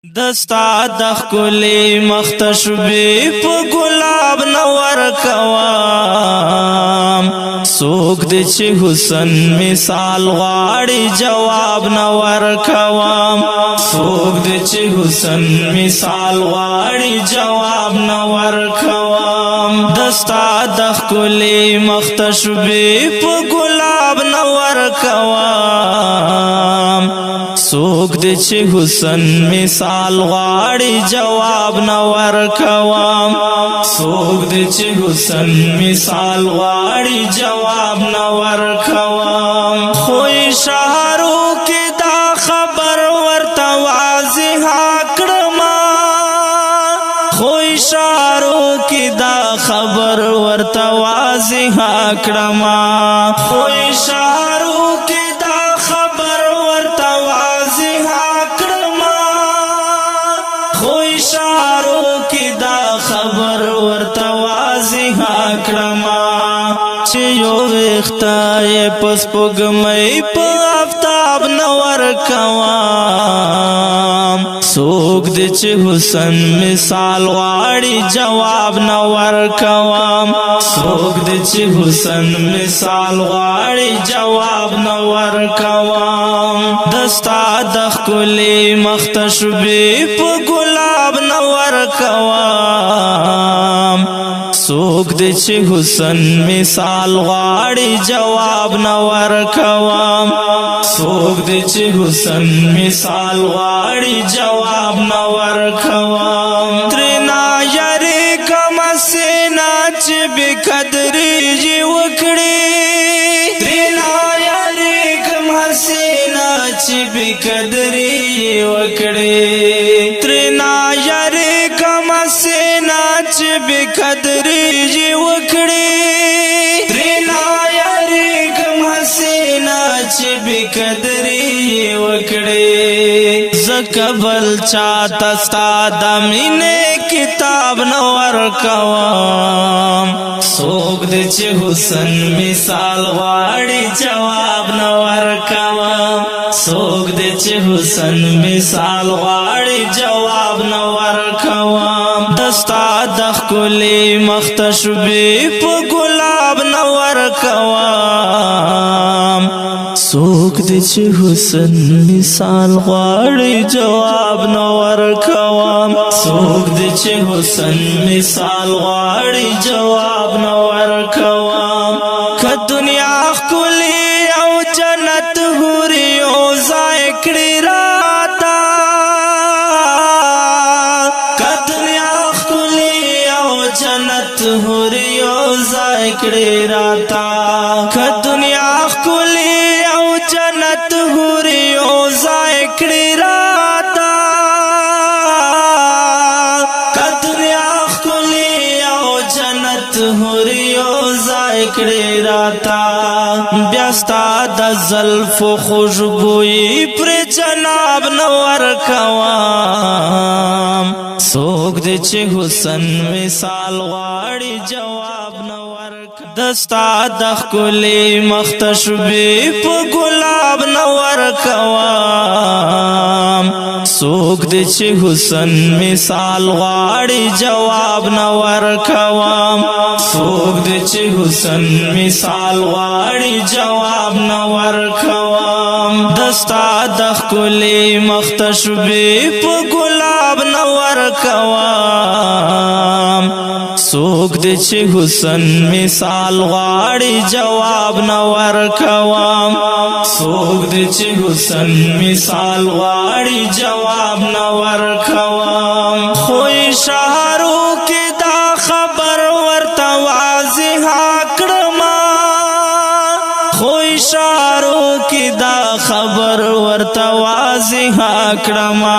دستا دخ کلی مختشبی پا گلاب نور کوام سوک دی چی حسن مثال غاڑی جواب نور کوام سوک دی چی حسن مثال غاڑی جواب نور کوام دستا دخ کلی مختشبی پا گلاب نور کوام سوک دی چی حسن مثال غاڑی جواب نور کوام سوک دی چی حسن مثال غاڑی جواب نور کوام خوی شہرو کی دا خبر ورتا واضح کړما خوی شہرو کی دا خبر ورتا واضح کړما خوی شہرو کی دا خبر ورتا اشارو کی دا خبر ورتا واضح کړما چې یو وختای پس پګمې په آفتاب نور کوام سوک دې چې حسن مثال غاړي جواب نور کوام سوک دې چې حسن مثال غاړي جواب نور کوام دستا دخ کلی مختشبی په گلاب نور کوام سوک دی چی حسن مثال غاڑی جواب نور کوام سوک دی چی حسن مثال غاڑی جواب نور کوام ترنا یری کم سینا چی بی قدری جی وکڑی ترنا یری کم سینا چی بی قدری جی وکڑی ترنا یری کم سینا چی بی قدری جی وکڑی ترنا یری کم سینا چی بی قدری جی وکڑی زکبل چاہتا ستا دمینے کتاب نور کوام سوک دی چی حسن مثال غاڑی جواب نور کوام سوک دی چی حسن مثال غاڑی جواب نور کوام دستا دخ کلی مختشبی پا گلاب نور کوام سوک دی چی حسن مثال غاڑی جواب نور کوام سوک دی چی حسن مثال غاڑی جواب نور کوام که دنیا کلی او جنت ہوری او زائکڑی راتا که دنیا کلی او جنت ہوری او زائکڑی راتا که دنیا کلی او جنت ہوری او زائکڑی راتا که دنیا کلی او جنت ہوری او زائکڑی راتا بیاستا دا زلف خوشبوئی پر جناب نور کوام سوک دی چی حسن مثال غاڑی جواب نور دستا دخ کلی مختشبی پا گلاب نور کوام سوک دی چی حسن مثال غاڑی جواب نور کوام سوک دی چی حسن مثال غاڑی جواب نور کوام دستا دخ کلی مختشبی پا گلاب نور کوام سوک دی چی حسن مثال غاڑی جواب نور کوام سوک دی چی حسن مثال غاڑی جواب نور کوام خوی شہرو کی دا خبر ورتا واضح کړما خوی شہرو کی دا خبر ورتا واضح کړما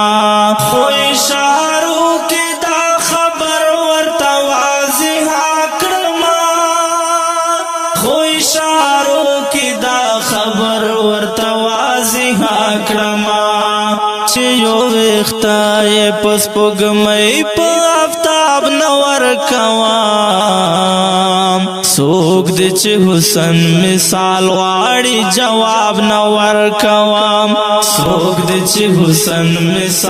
خوی شہرو کی دا خبر ورتا واضح کړما خوی شہرو کی دا خبر ورتا واضح کړما چې یو وختای پس پګمې په آفتاب نور کوام سوک دی چې حسن مثال غاړي جواب نور کوام سوک دی چې حسن مثال